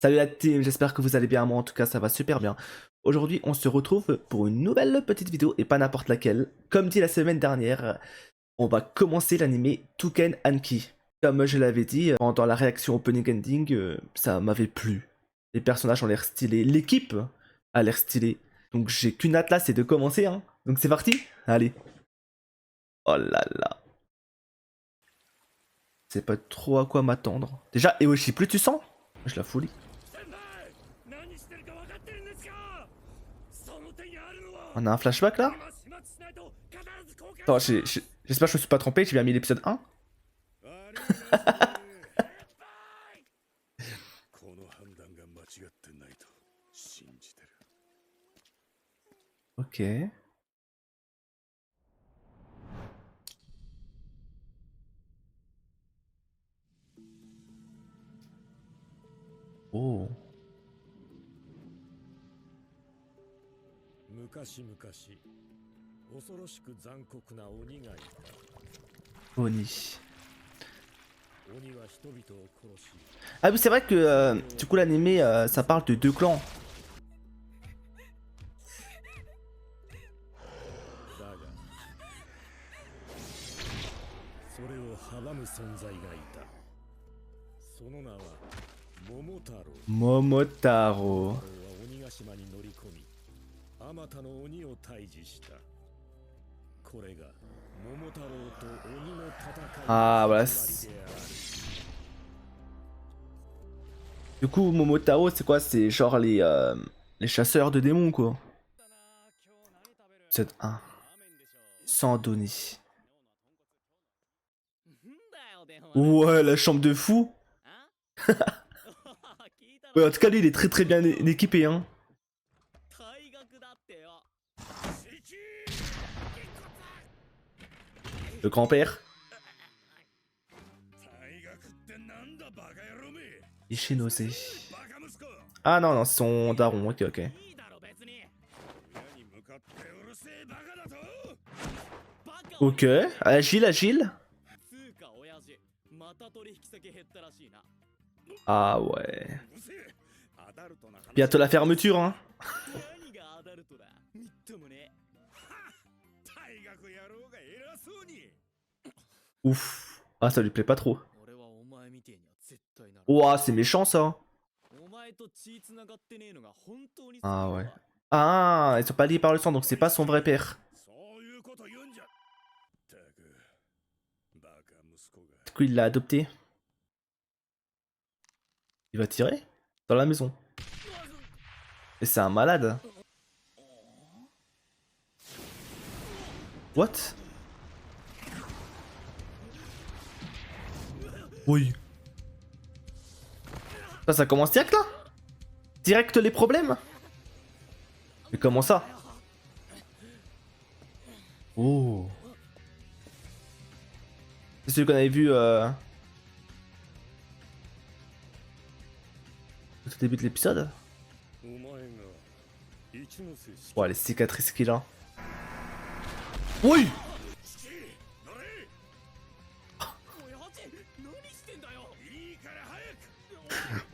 Salut la team, j'espère que vous allez bien, moi en tout cas ça va super bien. Aujourd'hui on se retrouve pour une nouvelle petite vidéo et pas n'importe laquelle. Comme dit la semaine dernière, on va commencer l'anime Touken Anki. Comme je l'avais dit pendant la réaction opening ending, ça m'avait plu. Les personnages ont l'air stylés, l'équipe a l'air stylée. Donc j'ai qu'une hâte là, c'est de commencer hein. Donc c'est parti. Allez. Oh là là. C'est pas trop à quoi m'attendre. Déjà, Eoshi, plus tu sens je la folie. On a un flashback là? Attends, j'espère que je me suis pas trompé, j'ai bien mis l'épisode 1. Ok. Oh. Oni. Ah oui, c'est vrai que du coup l'animé ça parle de deux clans. Momotaro. Ah voilà. Du coup Momotaro c'est quoi? C'est genre les chasseurs de démons quoi. Épisode 1. Sandoni. Ouais, la chambre de fou. Ouais, en tout cas lui il est très bien équipé hein. Le grand-père. Ishinose. Ah non, non, c'est son daron, ok, ok. Ok, agile, agile. Ah ouais. Bientôt la fermeture, hein. Ouf. Ah, ça lui plaît pas trop. Ouah, c'est méchant ça. Ah ouais. Ah, ils sont pas liés par le sang, donc c'est pas son vrai père. Du coup, il l'a adopté. Il va tirer dans la maison. Et c'est un malade. What? Oui. Ça commence direct là? Direct les problèmes? Mais comment ça? Oh. C'est celui qu'on avait vu au tout début de l'épisode. Ouais, les cicatrices qu'il a. Oui!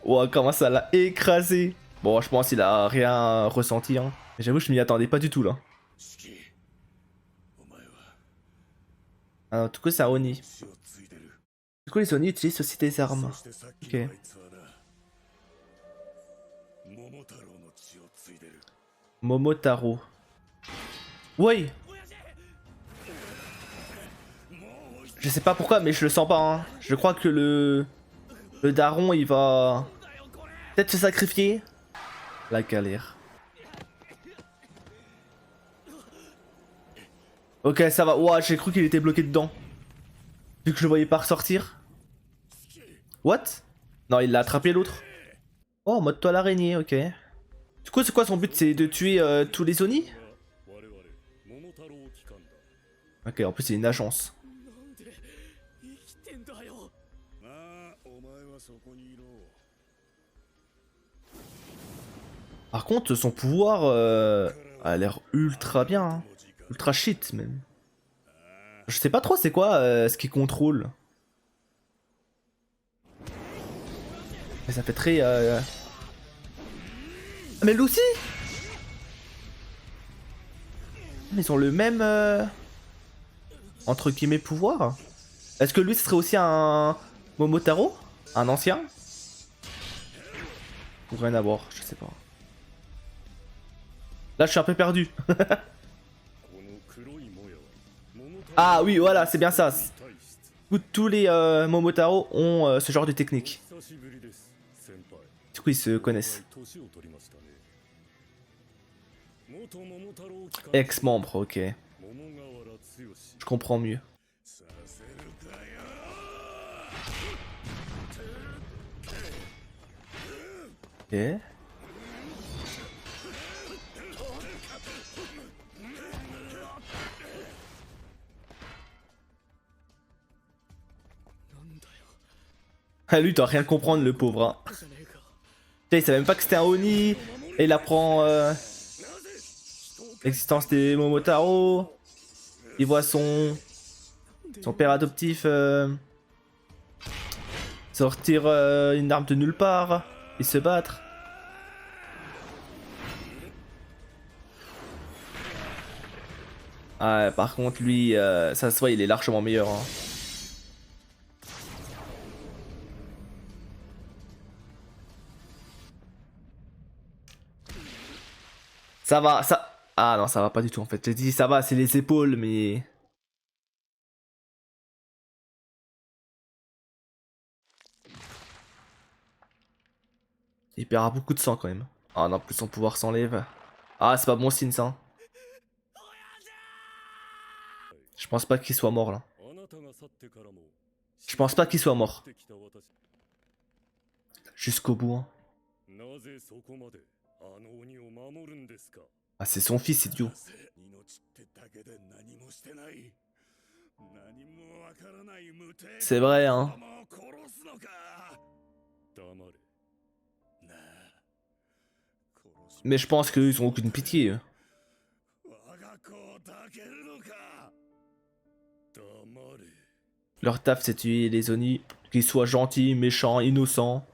Ouais, comment ça l'a écrasé? Bon, je pense qu'il a rien ressenti. Hein. Mais j'avoue, je m'y attendais pas du tout là. Alors, du coup, c'est un Oni. Du coup, les Oni utilisent aussi des armes. Ok. Momotaro. Oui! Je sais pas pourquoi, mais je le sens pas. Hein. Je crois que le daron, il va peut-être se sacrifier. La galère. Ok, ça va. Ouah, j'ai cru qu'il était bloqué dedans. Vu que je le voyais pas ressortir. What? Non, il l'a attrapé l'autre. Oh, mode toile araignée, ok. Du coup, c'est quoi son but? C'est de tuer tous les Oni? Ok, en plus, c'est une agence. Par contre, son pouvoir a l'air ultra bien. Hein. Ultra shit, même. Je sais pas trop c'est quoi ce qu'il contrôle. Mais ça fait très Mais Lucy, ils ont le même entre guillemets pouvoir. Est-ce que lui ce serait aussi un Momotaro? Un ancien? Ou rien à voir, je sais pas. Là je suis un peu perdu. Ah oui voilà c'est bien ça. Tous les Momotaro ont ce genre de technique. Du coup ils se connaissent. Ex-membre, ok. Je comprends mieux. Ok. Ah lui il doit rien comprendre le pauvre hein. Il savait même pas que c'était un Oni. Et il apprend l'existence des Momotaro. Il voit son père adoptif sortir une arme de nulle part et se battre. Ah, par contre lui, ça se voit il est largement meilleur hein. Ça va, ça... Ah non, ça va pas du tout en fait. J'ai dit ça va, c'est les épaules, mais... Il perdra beaucoup de sang quand même. Ah non, plus son pouvoir s'enlève. Ah, c'est pas bon signe ça. Je pense pas qu'il soit mort là. Je pense pas qu'il soit mort. Jusqu'au bout. Hein. Ah, c'est son fils, idiot. C'est vrai, hein. Mais je pense qu'ils ont aucune pitié. Eux. Leur taf, c'est tuer les Oni. Qu'ils soient gentils, méchants, innocents.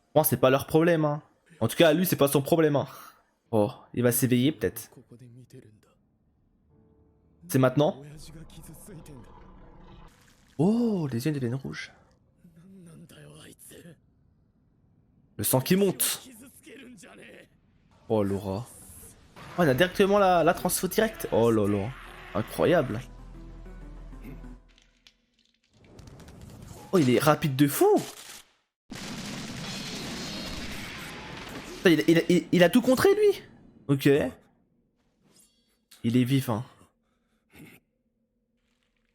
Je pense que c'est pas leur problème, hein. En tout cas, lui, c'est pas son problème, hein. Oh, il va s'éveiller peut-être. C'est maintenant? Oh, les yeux deviennent rouges. Le sang qui monte. Oh, Laura. Oh, on a directement la transfo directe. Oh là là. Incroyable. Oh, il est rapide de fou. Il a tout contré, lui. Ok. Il est vif, hein.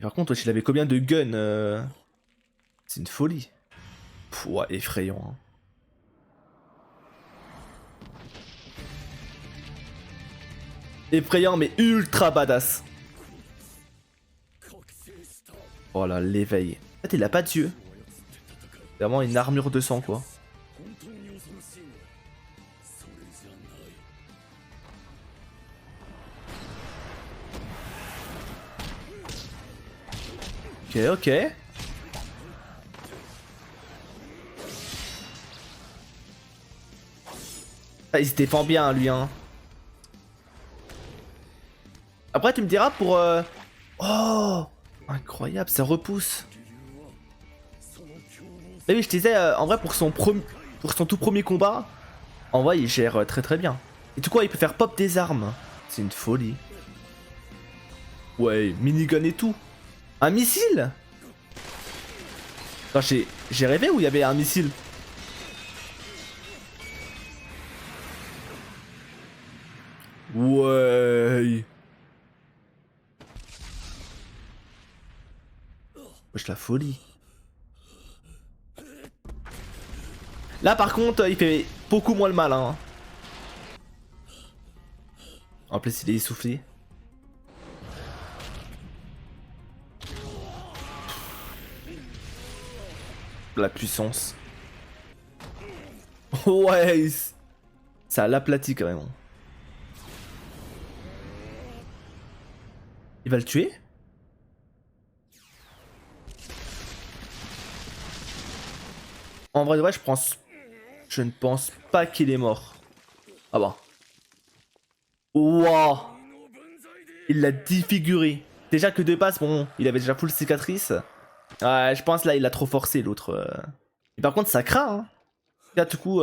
Par contre, il avait combien de guns C'est une folie. Pff, ouais, effrayant. Hein. Effrayant, mais ultra badass. Oh là, l'éveil. En fait, il a pas d'yeux. C'est vraiment une armure de sang, quoi. Ok, ok. Ah, il se défend bien, lui, hein. Après, tu me diras pour... Oh, incroyable, ça repousse. Mais oui, je te disais, en vrai, pour son tout premier combat, en vrai, il gère très très bien. Et tout quoi, il peut faire pop des armes. C'est une folie. Ouais, minigun et tout. Un missile? Attends, j'ai rêvé où il y avait un missile. Ouais. Wesh, la folie. Là par contre il fait beaucoup moins le mal hein. En plus il est essoufflé. La puissance. Ouais. Ça l'aplatit quand même. Il va le tuer? En vrai, je ne pense pas qu'il est mort. Ah bah. Wouah. Il l'a défiguré. Déjà que de base, bon, il avait déjà full cicatrice. Ouais, je pense là, il a trop forcé l'autre. Et par contre, ça craint. Hein. Là, du coup,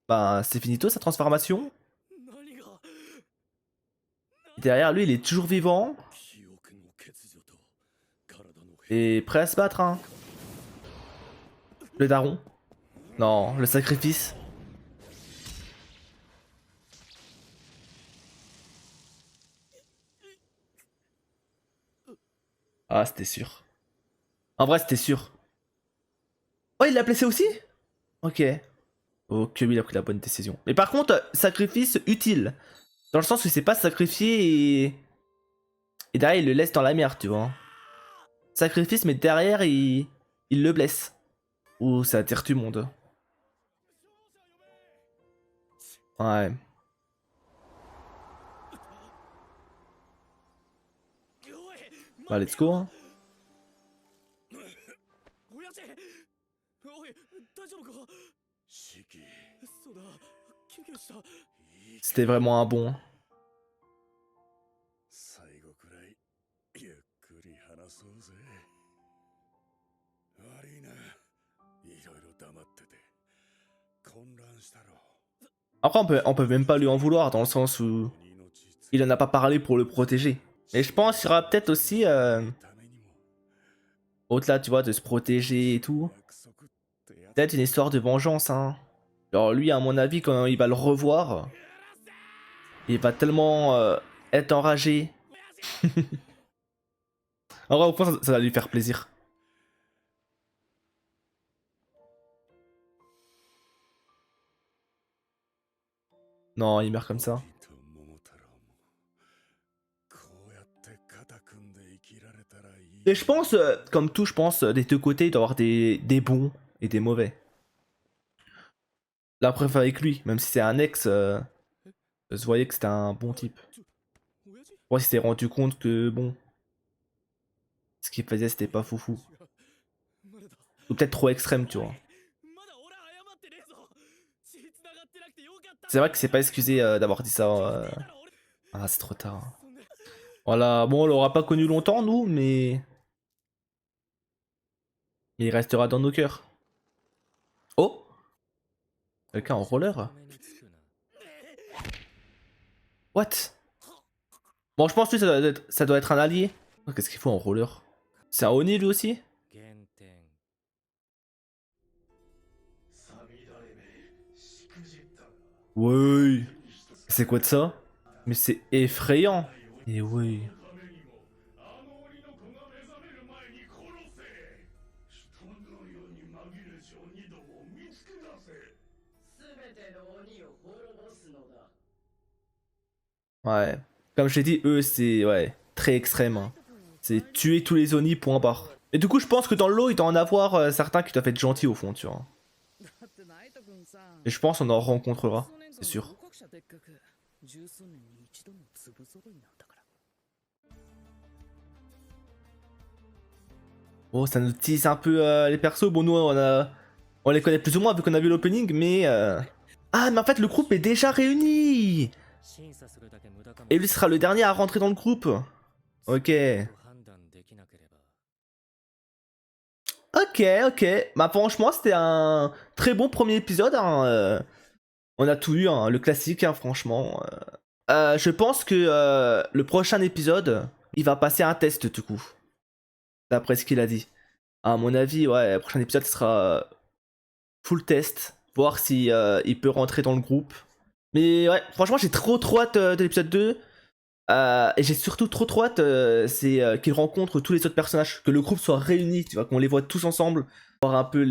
bah, c'est finito sa transformation. Derrière lui, il est toujours vivant. Et prêt à se battre, hein. Le daron. Non, le sacrifice. Ah, c'était sûr. En vrai, c'était sûr. Oh, il l'a placé aussi? Ok. Ok, oui, il a pris la bonne décision. Mais par contre, sacrifice utile. Dans le sens où il s'est pas sacrifié et derrière, il le laisse dans la merde, tu vois. Sacrifice, mais derrière, il le blesse. Ouh, ça attire tout le monde. Ouais. Bah, let's go, hein. C'était vraiment un bon. Après, on peut même pas lui en vouloir dans le sens où il en a pas parlé pour le protéger. Mais je pense qu'il y aura peut-être aussi, au-delà, tu vois, de se protéger et tout, peut-être une histoire de vengeance, hein. Alors lui, à mon avis, quand il va le revoir, il va tellement être enragé. En vrai, au fond, ça va lui faire plaisir. Non, il meurt comme ça. Et je pense, comme tout, je pense, des deux côtés, il doit y avoir des bons et des mauvais. La preuve avec lui, même si c'est un ex, se voyait que c'était un bon type. Moi, il s'est rendu compte que, bon, ce qu'il faisait, c'était pas foufou. Ou peut-être trop extrême, tu vois. C'est vrai que c'est pas excusé d'avoir dit ça. Ah, c'est trop tard. Voilà, bon, on l'aura pas connu longtemps, nous, mais il restera dans nos cœurs. Oh! Quelqu'un en roller? What? Bon, je pense que ça doit être un allié. Oh, qu'est-ce qu'il faut en roller? C'est un Oni lui aussi? Oui. C'est quoi de ça? Mais c'est effrayant. Et oui. Ouais. Comme je l'ai dit, eux, c'est ouais, très extrême. Hein. C'est tuer tous les Oni, point barre. Et du coup, je pense que dans le lot, il doit en avoir certains qui doivent être gentils au fond, tu vois. Et je pense qu'on en rencontrera, c'est sûr. Oh, ça nous tease un peu les persos. Bon, nous, on les connaît plus ou moins vu qu'on a vu l'opening, mais... Ah, mais en fait, le groupe est déjà réuni. Et lui sera le dernier à rentrer dans le groupe. Ok. Ok, ok. Bah franchement, c'était un très bon premier épisode. Hein. On a tout eu, hein, le classique, hein, franchement. Je pense que le prochain épisode, il va passer un test, du coup. D'après ce qu'il a dit. À mon avis, ouais, le prochain épisode sera full test. Voir si il peut rentrer dans le groupe. Mais ouais, franchement, j'ai trop hâte de l'épisode 2. Et j'ai surtout trop hâte, c'est qu'ils rencontrent tous les autres personnages, que le groupe soit réuni, tu vois, qu'on les voit tous ensemble, voir un peu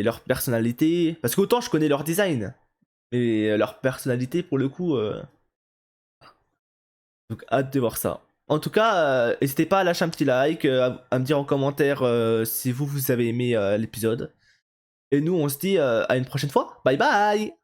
leurs personnalités. Parce qu'autant je connais leur design, mais leur personnalité pour le coup. Donc hâte de voir ça. En tout cas, n'hésitez pas à lâcher un petit like, à me dire en commentaire si vous avez aimé l'épisode. Et nous on se dit à une prochaine fois. Bye bye!